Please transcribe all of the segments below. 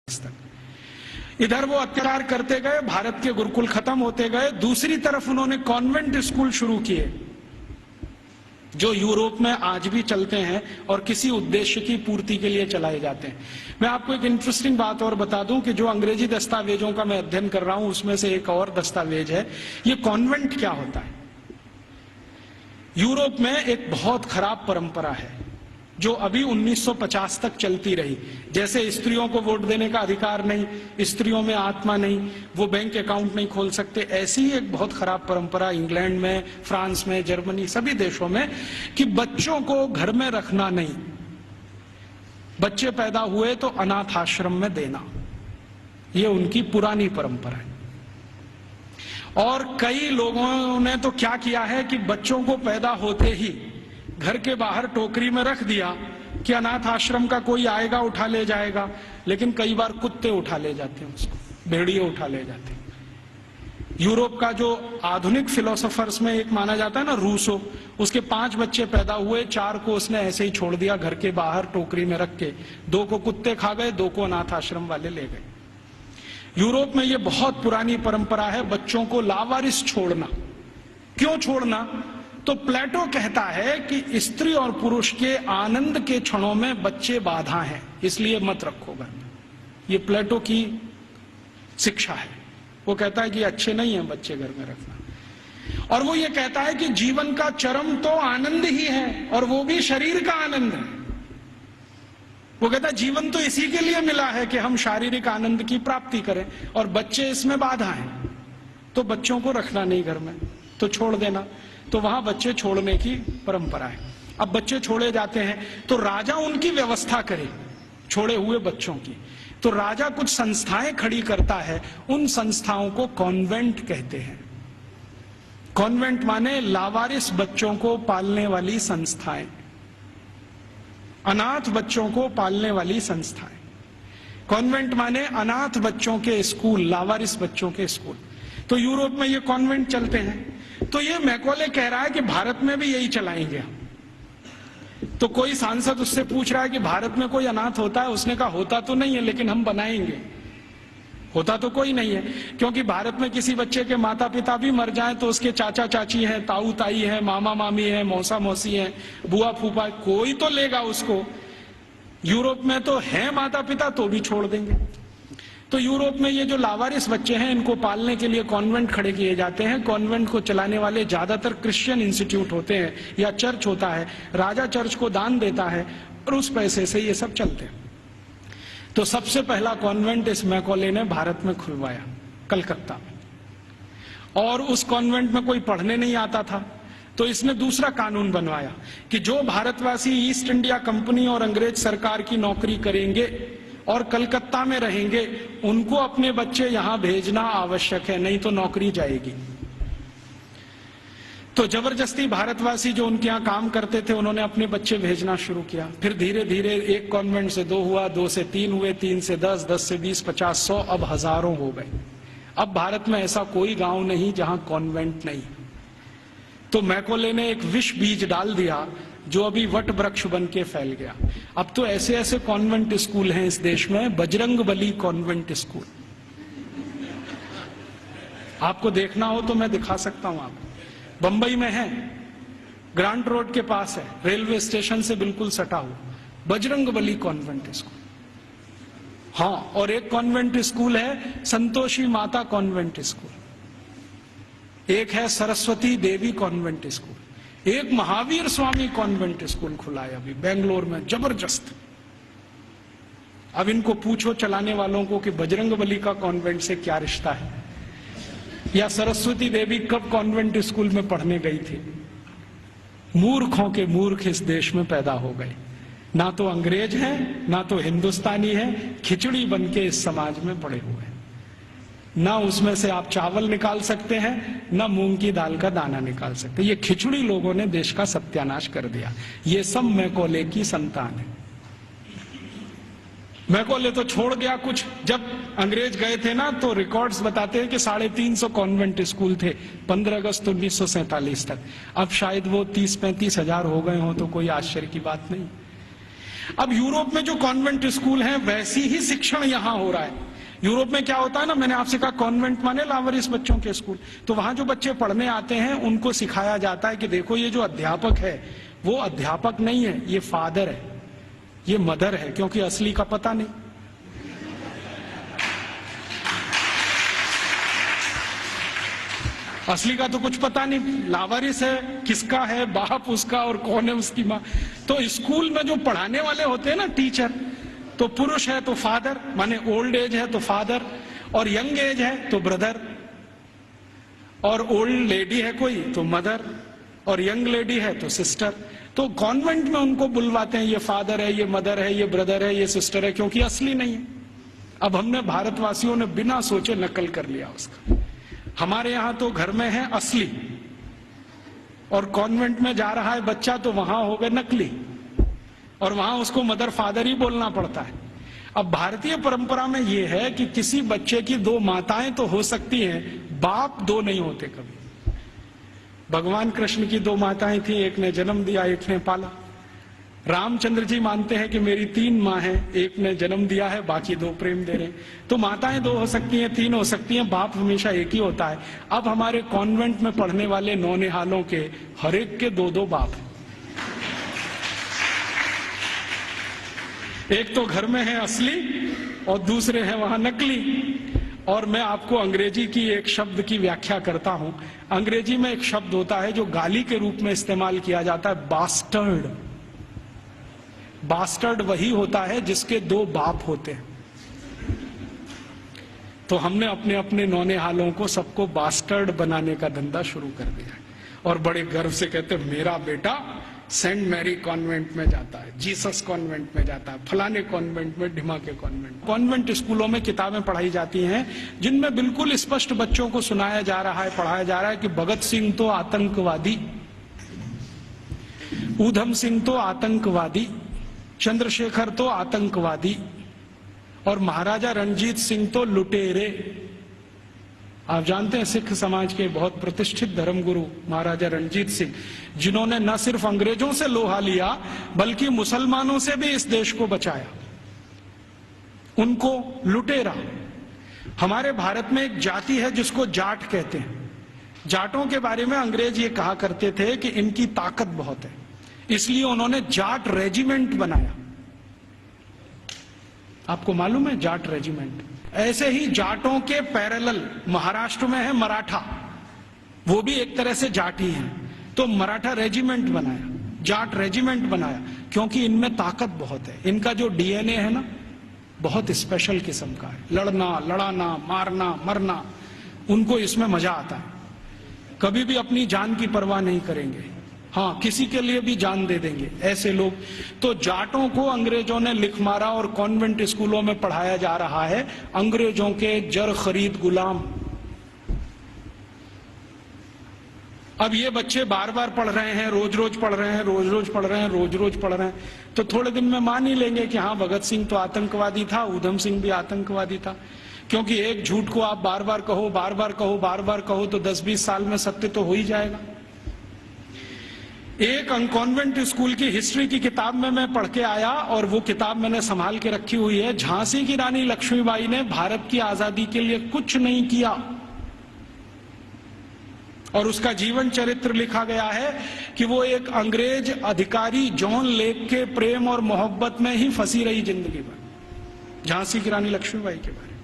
तक इधर वो अत्याचार करते गए, भारत के गुरुकुल खत्म होते गए। दूसरी तरफ उन्होंने कॉन्वेंट स्कूल शुरू किए जो यूरोप में आज भी चलते हैं और किसी उद्देश्य की पूर्ति के लिए चलाए जाते हैं। मैं आपको एक इंटरेस्टिंग बात और बता दूं कि जो अंग्रेजी दस्तावेजों का मैं अध्ययन कर रहा हूं उसमें से एक और दस्तावेज है। ये कॉन्वेंट क्या होता है। यूरोप में एक बहुत खराब परंपरा है जो अभी 1950 तक चलती रही। जैसे स्त्रियों को वोट देने का अधिकार नहीं, स्त्रियों में आत्मा नहीं, वो बैंक अकाउंट नहीं खोल सकते, ऐसी ही एक बहुत खराब परंपरा इंग्लैंड में, फ्रांस में, जर्मनी, सभी देशों में कि बच्चों को घर में रखना नहीं, बच्चे पैदा हुए तो अनाथ आश्रम में देना, ये उनकी पुरानी परंपरा है। और कई लोगों ने तो क्या किया है कि बच्चों को पैदा होते ही घर के बाहर टोकरी में रख दिया कि अनाथ आश्रम का कोई आएगा उठा ले जाएगा। लेकिन कई बार कुत्ते उठा ले जाते हैं उसको, भेड़िए उठा ले जाते हैं। यूरोप का जो आधुनिक फिलोसोफर्स में एक माना जाता है ना, रूसो, उसके 5 बच्चे पैदा हुए, 4 को उसने ऐसे ही छोड़ दिया घर के बाहर टोकरी में रख के। 2 को कुत्ते खा गए, 2 को अनाथ आश्रम वाले ले गए। यूरोप में ये बहुत पुरानी परंपरा है बच्चों को लावारिस छोड़ना। क्यों छोड़ना? तो प्लेटो कहता है कि स्त्री और पुरुष के आनंद के क्षणों में बच्चे बाधा हैं, इसलिए मत रखो घर में। ये प्लेटो की शिक्षा है। वो कहता है कि अच्छे नहीं है बच्चे घर में रखना। और वो ये कहता है कि जीवन का चरम तो आनंद ही है, और वो भी शरीर का आनंद है। वो कहता है जीवन तो इसी के लिए मिला है कि हम शारीरिक आनंद की प्राप्ति करें, और बच्चे इसमें बाधा हैं। तो बच्चों को रखना नहीं घर में, तो छोड़ देना। तो वहां बच्चे छोड़ने की परंपरा है। अब बच्चे छोड़े जाते हैं तो राजा उनकी व्यवस्था करे छोड़े हुए बच्चों की। तो राजा कुछ संस्थाएं खड़ी करता है, उन संस्थाओं को कॉन्वेंट कहते हैं। कॉन्वेंट माने लावारिस बच्चों को पालने वाली संस्थाएं, अनाथ बच्चों को पालने वाली संस्थाएं। कॉन्वेंट माने अनाथ बच्चों के स्कूल, लावारिस बच्चों के स्कूल। तो यूरोप में ये कॉन्वेंट चलते हैं। तो ये मैकॉले कह रहा है कि भारत में भी यही चलाएंगे। तो कोई सांसद उससे पूछ रहा है कि भारत में कोई अनाथ होता है? उसने कहा होता तो नहीं है, लेकिन हम बनाएंगे। होता तो कोई नहीं है, क्योंकि भारत में किसी बच्चे के माता पिता भी मर जाएं तो उसके चाचा चाची हैं, ताऊ ताई हैं, मामा मामी हैं, मौसा मौसी हैं, बुआ फूफा, कोई तो लेगा उसको। यूरोप में तो है माता पिता, तो भी छोड़ देंगे। तो यूरोप में ये जो लावारिस बच्चे हैं, इनको पालने के लिए कॉन्वेंट खड़े किए जाते हैं। कॉन्वेंट को चलाने वाले ज्यादातर क्रिश्चियन इंस्टीट्यूट होते हैं या चर्च होता है। राजा चर्च को दान देता है और उस पैसे से ये सब चलते हैं। तो सबसे पहला कॉन्वेंट इस मैकॉले ने भारत में खुलवाया, कलकत्ता में। और उस कॉन्वेंट में कोई पढ़ने नहीं आता था, तो इसने दूसरा कानून बनवाया कि जो भारतवासी ईस्ट इंडिया कंपनी और अंग्रेज सरकार की नौकरी करेंगे और कलकत्ता में रहेंगे, उनको अपने बच्चे यहां भेजना आवश्यक है, नहीं तो नौकरी जाएगी। तो जबरदस्ती भारतवासी जो उनके यहां काम करते थे, उन्होंने अपने बच्चे भेजना शुरू किया। फिर धीरे धीरे एक कॉन्वेंट से 2 हुआ, 2 से 3 हुए, 3 से 10, 10 से 20, 50, 100, अब हजारों हो गए। अब भारत में ऐसा कोई गांव नहीं जहां कॉन्वेंट नहीं। तो मैकॉले ने एक विष बीज डाल दिया जो अभी वट वृक्ष बन के फैल गया। अब तो ऐसे ऐसे कॉन्वेंट स्कूल हैं इस देश में, बजरंगबली कॉन्वेंट स्कूल। आपको देखना हो तो मैं दिखा सकता हूं आपको। बंबई में है, ग्रांट रोड के पास है, रेलवे स्टेशन से बिल्कुल सटा हुआ, बजरंगबली कॉन्वेंट स्कूल। हाँ, और एक कॉन्वेंट स्कूल है संतोषी माता कॉन्वेंट स्कूल, एक है सरस्वती देवी कॉन्वेंट स्कूल, एक महावीर स्वामी कॉन्वेंट स्कूल खुला है अभी बेंगलोर में, जबरदस्त। अब इनको पूछो चलाने वालों को कि बजरंगबली का कॉन्वेंट से क्या रिश्ता है, या सरस्वती देवी कब कॉन्वेंट स्कूल में पढ़ने गई थी। मूर्खों के मूर्ख इस देश में पैदा हो गए। ना तो अंग्रेज हैं, ना तो हिंदुस्तानी है, खिचड़ी बन के इस समाज में पड़े हुए हैं। ना उसमें से आप चावल निकाल सकते हैं, ना मूंग की दाल का दाना निकाल सकते। ये खिचड़ी लोगों ने देश का सत्यानाश कर दिया। ये सब मैकॉले की संतान है। मैकॉले तो छोड़ गया कुछ। जब अंग्रेज गए थे ना, तो रिकॉर्ड्स बताते हैं कि 350 कॉन्वेंट स्कूल थे 15 अगस्त 1947 तक। अब शायद वो 30-35 हजार हो गए हों, तो कोई आश्चर्य की बात नहीं। अब यूरोप में जो कॉन्वेंट स्कूल हैं वैसी ही शिक्षण यहां हो रहा है। यूरोप में क्या होता है ना, मैंने आपसे कहा कॉन्वेंट माने लावारिस बच्चों के स्कूल, तो वहां जो बच्चे पढ़ने आते हैं उनको सिखाया जाता है कि देखो ये जो अध्यापक है वो अध्यापक नहीं है, ये फादर है, ये मदर है, क्योंकि असली का पता नहीं। असली का तो कुछ पता नहीं, लावारिस है, किसका है बाप उसका और कौन है उसकी माँ। तो स्कूल में जो पढ़ाने वाले होते हैं ना टीचर, तो पुरुष है तो फादर माने ओल्ड एज है तो फादर, और यंग एज है तो ब्रदर, और ओल्ड लेडी है कोई तो मदर, और यंग लेडी है तो सिस्टर। तो कॉन्वेंट में उनको बुलवाते हैं ये फादर है, ये मदर है, ये ब्रदर है, ये सिस्टर है, क्योंकि असली नहीं है। अब हमने भारतवासियों ने बिना सोचे नकल कर लिया उसका। हमारे यहां तो घर में है असली, और कॉन्वेंट में जा रहा है बच्चा तो वहां हो गए नकली, और वहां उसको मदर फादर ही बोलना पड़ता है। अब भारतीय परंपरा में यह है कि किसी बच्चे की दो माताएं तो हो सकती हैं, बाप दो नहीं होते कभी। भगवान कृष्ण की दो माताएं थी, एक ने जन्म दिया, एक ने पाला। रामचंद्र जी मानते हैं कि मेरी तीन माँ हैं, एक ने जन्म दिया है, बाकी दो प्रेम दे रहे हैं। तो माताएं दो हो सकती हैं, तीन हो सकती हैं, बाप हमेशा एक ही होता है। अब हमारे कॉन्वेंट में पढ़ने वाले नौनिहालों के हर एक के दो दो बाप हैं। एक तो घर में है असली और दूसरे हैं वहां नकली। और मैं आपको अंग्रेजी की एक शब्द की व्याख्या करता हूं। अंग्रेजी में एक शब्द होता है जो गाली के रूप में इस्तेमाल किया जाता है, बास्टर्ड। बास्टर्ड वही होता है जिसके दो बाप होते हैं। तो हमने अपने अपने नौनिहालों को सबको बास्टर्ड बनाने का धंधा शुरू कर दिया है, और बड़े गर्व से कहते हैं मेरा बेटा सेंट मैरी कॉन्वेंट में जाता है, जीसस कॉन्वेंट में जाता है, फलाने कॉन्वेंट में, ढिमा के कॉन्वेंट। कॉन्वेंट स्कूलों में किताबें पढ़ाई जाती हैं जिनमें बिल्कुल स्पष्ट बच्चों को सुनाया जा रहा है, पढ़ाया जा रहा है कि भगत सिंह तो आतंकवादी, ऊधम सिंह तो आतंकवादी, चंद्रशेखर तो आतंकवादी, और महाराजा रणजीत सिंह तो लुटेरे। आप जानते हैं सिख समाज के बहुत प्रतिष्ठित धर्मगुरु महाराजा रणजीत सिंह, जिन्होंने न सिर्फ अंग्रेजों से लोहा लिया बल्कि मुसलमानों से भी इस देश को बचाया, उनको लुटेरा। हमारे भारत में एक जाति है जिसको जाट कहते हैं। जाटों के बारे में अंग्रेज ये कहा करते थे कि इनकी ताकत बहुत है, इसलिए उन्होंने जाट रेजिमेंट बनाया। आपको मालूम है जाट रेजिमेंट? ऐसे ही जाटों के पैरेलल महाराष्ट्र में है मराठा, वो भी एक तरह से जाट ही है। तो मराठा रेजिमेंट बनाया, जाट रेजिमेंट बनाया, क्योंकि इनमें ताकत बहुत है। इनका जो डीएनए है ना बहुत स्पेशल किस्म का है, लड़ना, लड़ाना, मारना, मरना, उनको इसमें मजा आता है। कभी भी अपनी जान की परवाह नहीं करेंगे, हाँ किसी के लिए भी जान दे देंगे ऐसे लोग। तो जाटों को अंग्रेजों ने लिख मारा और कॉन्वेंट स्कूलों में पढ़ाया जा रहा है अंग्रेजों के जर खरीद गुलाम। अब ये बच्चे बार बार पढ़ रहे हैं, रोज रोज पढ़ रहे हैं, रोज रोज पढ़ रहे हैं, रोज रोज पढ़ रहे हैं, तो थोड़े दिन में मान ही लेंगे कि हाँ भगत सिंह तो आतंकवादी था, ऊधम सिंह भी आतंकवादी था। क्योंकि एक झूठ को आप बार बार कहो, बार बार कहो, बार बार कहो, तो 10-20 साल में सत्य तो हो ही जाएगा। एक कॉन्वेंट स्कूल की हिस्ट्री की किताब में मैं पढ़ के आया, और वो किताब मैंने संभाल के रखी हुई है। झांसी की रानी लक्ष्मीबाई ने भारत की आजादी के लिए कुछ नहीं किया, और उसका जीवन चरित्र लिखा गया है कि वो एक अंग्रेज अधिकारी जॉन लेक के प्रेम और मोहब्बत में ही फंसी रही जिंदगी भर। झांसी की रानी लक्ष्मीबाई के बारे में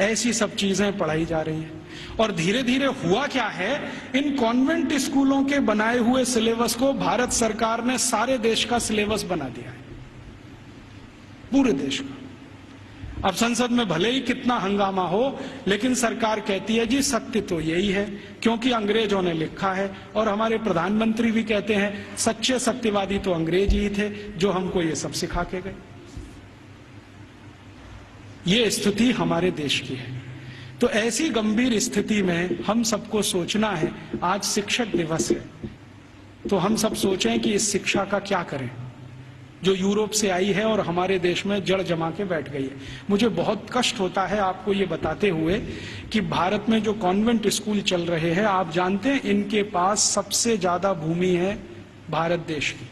ऐसी सब चीजें पढ़ाई जा रही हैं। और धीरे धीरे हुआ क्या है, इन कॉन्वेंट स्कूलों के बनाए हुए सिलेबस को भारत सरकार ने सारे देश का सिलेबस बना दिया है, पूरे देश का। अब संसद में भले ही कितना हंगामा हो, लेकिन सरकार कहती है जी सत्य तो यही है, क्योंकि अंग्रेजों ने लिखा है। और हमारे प्रधानमंत्री भी कहते हैं सच्चे सत्यवादी तो अंग्रेज ही थे जो हमको ये सब सिखा के गए। ये स्थिति हमारे देश की है। तो ऐसी गंभीर स्थिति में हम सबको सोचना है, आज शिक्षक दिवस है, तो हम सब सोचें कि इस शिक्षा का क्या करें जो यूरोप से आई है और हमारे देश में जड़ जमा के बैठ गई है। मुझे बहुत कष्ट होता है आपको ये बताते हुए कि भारत में जो कॉन्वेंट स्कूल चल रहे हैं, आप जानते हैं इनके पास सबसे ज्यादा भूमि है भारत देश की,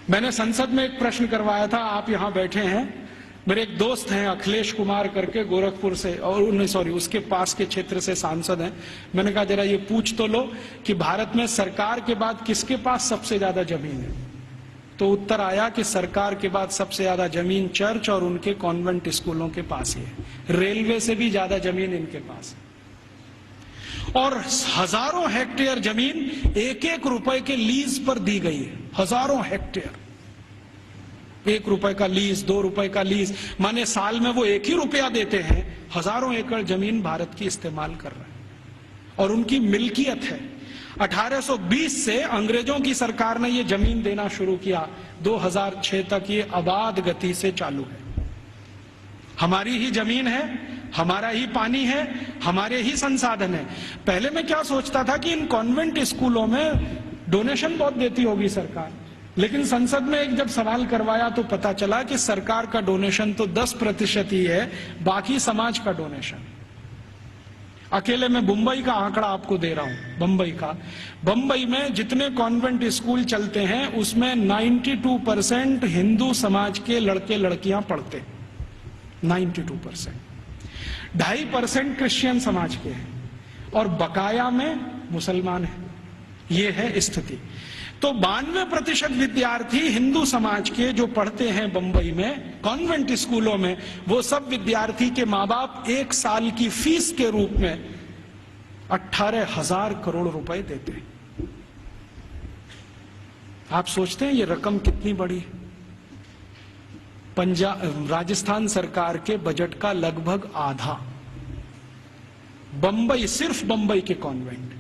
मैंने संसद में एक प्रश्न करवाया था, आप यहां बैठे हैं, मेरे एक दोस्त हैं अखिलेश कुमार करके गोरखपुर से, और सॉरी उसके पास के क्षेत्र से सांसद हैं। मैंने कहा जरा ये पूछ तो लो कि भारत में सरकार के बाद किसके पास सबसे ज्यादा जमीन है। तो उत्तर आया कि सरकार के बाद सबसे ज्यादा जमीन चर्च और उनके कॉन्वेंट स्कूलों के पास ही है। रेलवे से भी ज्यादा जमीन इनके पास है। और हजारों हेक्टेयर जमीन एक एक रुपए के लीज पर दी गई है। हजारों हेक्टेयर, 1 रुपए का लीज, 2 रुपए का लीज, माने साल में वो 1 ही रुपया देते हैं, हजारों एकड़ जमीन भारत की इस्तेमाल कर रहे हैं और उनकी मिल्कियत है। 1820 से अंग्रेजों की सरकार ने ये जमीन देना शुरू किया, 2006 तक ये अबाध गति से चालू है। हमारी ही जमीन है, हमारा ही पानी है, हमारे ही संसाधन है। पहले मैं क्या सोचता था कि इन कॉन्वेंट स्कूलों में डोनेशन बहुत देती होगी सरकार, लेकिन संसद में एक जब सवाल करवाया तो पता चला कि सरकार का डोनेशन तो 10% ही है, बाकी समाज का डोनेशन। अकेले मैं मुंबई का आंकड़ा आपको दे रहा हूं। बंबई में जितने कॉन्वेंट स्कूल चलते हैं उसमें 92% हिंदू समाज के लड़के लड़कियां पढ़ते, 92%। 2.5% क्रिश्चियन समाज के हैं और बकाया में मुसलमान हैं। ये है स्थिति। तो 92% विद्यार्थी हिंदू समाज के जो पढ़ते हैं बंबई में कॉन्वेंट स्कूलों में, वो सब विद्यार्थी के मां बाप 1 साल की फीस के रूप में 18,000 करोड़ रुपए देते हैं। आप सोचते हैं ये रकम कितनी बड़ी है? राजस्थान सरकार के बजट का लगभग आधा बंबई, सिर्फ बंबई के कॉन्वेंट,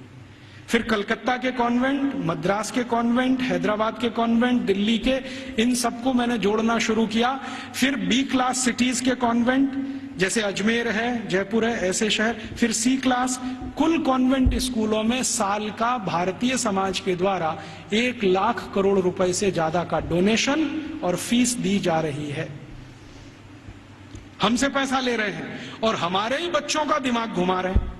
फिर कलकत्ता के कॉन्वेंट, मद्रास के कॉन्वेंट, हैदराबाद के कॉन्वेंट, दिल्ली के, इन सबको मैंने जोड़ना शुरू किया। फिर B क्लास सिटीज के कॉन्वेंट जैसे अजमेर है, जयपुर है, ऐसे शहर, फिर C क्लास। कुल कॉन्वेंट स्कूलों में साल का भारतीय समाज के द्वारा 1 लाख करोड़ रुपए से ज्यादा का डोनेशन और फीस दी जा रही है। हमसे पैसा ले रहे हैं और हमारे ही बच्चों का दिमाग घुमा रहे हैं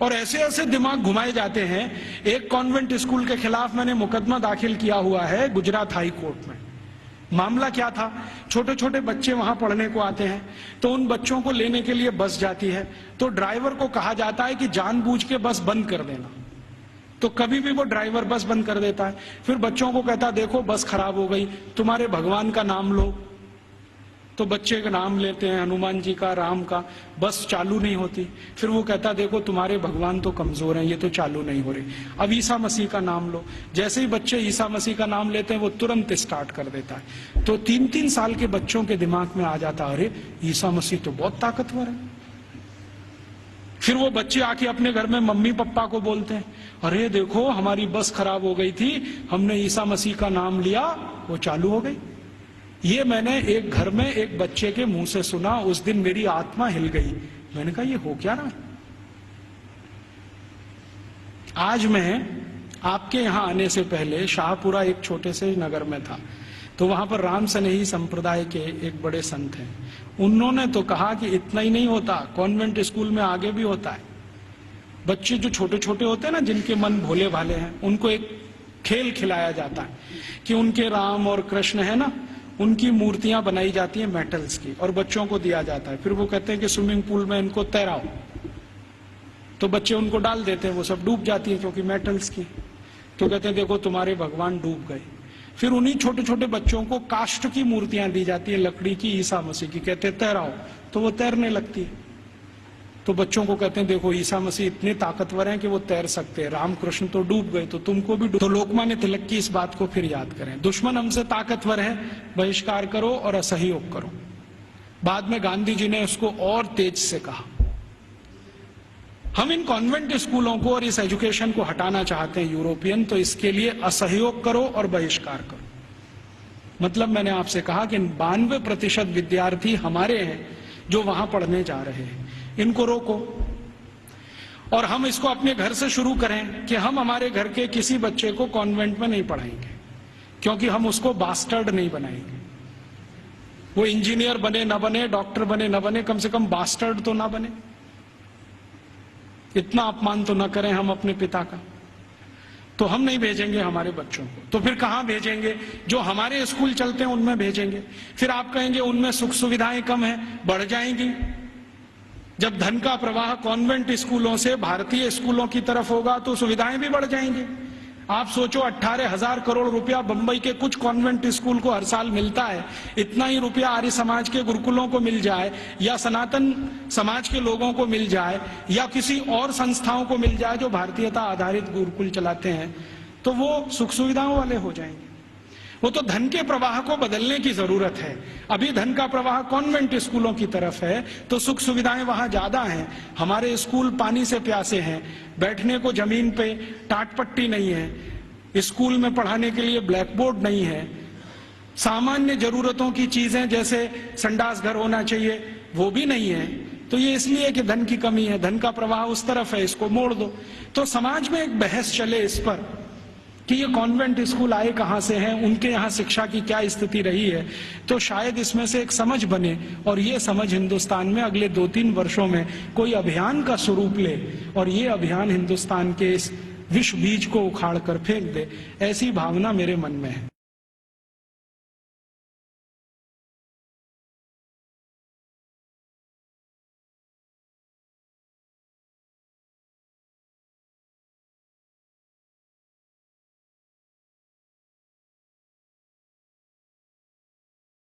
और ऐसे ऐसे दिमाग घुमाए जाते हैं। एक कॉन्वेंट स्कूल के खिलाफ मैंने मुकदमा दाखिल किया हुआ है गुजरात हाई कोर्ट में। मामला क्या था, छोटे छोटे बच्चे वहां पढ़ने को आते हैं, तो उन बच्चों को लेने के लिए बस जाती है, तो ड्राइवर को कहा जाता है कि जानबूझ के बस बंद कर देना। तो कभी भी वो ड्राइवर बस बंद कर देता है। फिर बच्चों को कहता है देखो बस खराब हो गई, तुम्हारे भगवान का नाम लो। तो बच्चे का नाम लेते हैं, हनुमान जी का, राम का, बस चालू नहीं होती। फिर वो कहता देखो तुम्हारे भगवान तो कमजोर हैं, ये तो चालू नहीं हो रही, अब ईसा मसीह का नाम लो। जैसे ही बच्चे ईसा मसीह का नाम लेते हैं वो तुरंत स्टार्ट कर देता है। तो 3-3 साल के बच्चों के दिमाग में आ जाता अरे ईसा मसीह तो बहुत ताकतवर है। फिर वो बच्चे आके अपने घर में मम्मी पापा को बोलते हैं अरे देखो हमारी बस खराब हो गई थी, हमने ईसा मसीह का नाम लिया, वो चालू हो गई। ये मैंने एक घर में एक बच्चे के मुंह से सुना, उस दिन मेरी आत्मा हिल गई। मैंने कहा ये हो क्या रहा है। आज मैं आपके यहां आने से पहले शाहपुरा एक छोटे से नगर में था, तो वहां पर राम सनेही संप्रदाय के एक बड़े संत हैं। उन्होंने तो कहा कि इतना ही नहीं होता, कॉन्वेंट स्कूल में आगे भी होता है। बच्चे जो छोटे छोटे होते हैं ना, जिनके मन भोले भाले हैं, उनको एक खेल खिलाया जाता है कि उनके राम और कृष्ण है ना, उनकी मूर्तियां बनाई जाती हैं मेटल्स की और बच्चों को दिया जाता है। फिर वो कहते हैं कि स्विमिंग पूल में इनको तैराओ, तो बच्चे उनको डाल देते हैं, वो सब डूब जाती है क्योंकि मेटल्स की। तो कहते हैं देखो तुम्हारे भगवान डूब गए। फिर उन्हीं छोटे छोटे बच्चों को काष्ठ की मूर्तियां दी जाती है, लकड़ी की, ईसा मसीह की, कहते हैं तैराओ, तो वो तैरने लगती है। तो बच्चों को कहते हैं देखो ईसा मसीह इतने ताकतवर हैं कि वो तैर सकते हैं, रामकृष्ण तो डूब गए, तो तुमको भी तो लोकमान्य तिलक की इस बात को फिर याद करें, दुश्मन हमसे ताकतवर है, बहिष्कार करो और असहयोग करो। बाद में गांधी जी ने उसको और तेज से कहा। हम इन कॉन्वेंट स्कूलों को और इस एजुकेशन को हटाना चाहते हैं यूरोपियन, तो इसके लिए असहयोग करो और बहिष्कार करो। मतलब मैंने आपसे कहा कि 92% विद्यार्थी हमारे हैं जो वहां पढ़ने जा रहे हैं, इनको रोको। और हम इसको अपने घर से शुरू करें कि हम हमारे घर के किसी बच्चे को कॉन्वेंट में नहीं पढ़ाएंगे, क्योंकि हम उसको बास्टर्ड नहीं बनाएंगे। वो इंजीनियर बने ना बने, डॉक्टर बने ना बने, कम से कम बास्टर्ड तो ना बने। इतना अपमान तो ना करें हम अपने पिता का। तो हम नहीं भेजेंगे हमारे बच्चों को, तो फिर कहां भेजेंगे? जो हमारे स्कूल चलते हैं उनमें भेजेंगे। फिर आप कहेंगे उनमें सुख सुविधाएं कम है, बढ़ जाएंगी। जब धन का प्रवाह कॉन्वेंट स्कूलों से भारतीय स्कूलों की तरफ होगा तो सुविधाएं भी बढ़ जाएंगी। आप सोचो 18,000 करोड़ रुपया बंबई के कुछ कॉन्वेंट स्कूल को हर साल मिलता है, इतना ही रुपया आर्य समाज के गुरुकुलों को मिल जाए या सनातन समाज के लोगों को मिल जाए या किसी और संस्थाओं को मिल जाए जो भारतीयता आधारित गुरुकुल चलाते हैं, तो वो सुख सुविधाओं वाले हो जाएंगे। वो तो धन के प्रवाह को बदलने की जरूरत है। अभी धन का प्रवाह कॉन्वेंट स्कूलों की तरफ है तो सुख सुविधाएं वहां ज्यादा हैं। हमारे स्कूल पानी से प्यासे हैं, बैठने को जमीन पे टाट पट्टी नहीं है, स्कूल में पढ़ाने के लिए ब्लैक बोर्ड नहीं है, सामान्य जरूरतों की चीजें जैसे संडास घर होना चाहिए वो भी नहीं है। तो ये इसलिए कि धन की कमी है, धन का प्रवाह उस तरफ है, इसको मोड़ दो। तो समाज में एक बहस चले इस पर कि ये कॉन्वेंट स्कूल आए कहां से हैं, उनके यहाँ शिक्षा की क्या स्थिति रही है, तो शायद इसमें से एक समझ बने और ये समझ हिंदुस्तान में अगले 2-3 वर्षों में कोई अभियान का स्वरूप ले और ये अभियान हिंदुस्तान के इस विष बीज को उखाड़ कर फेंक दे, ऐसी भावना मेरे मन में है।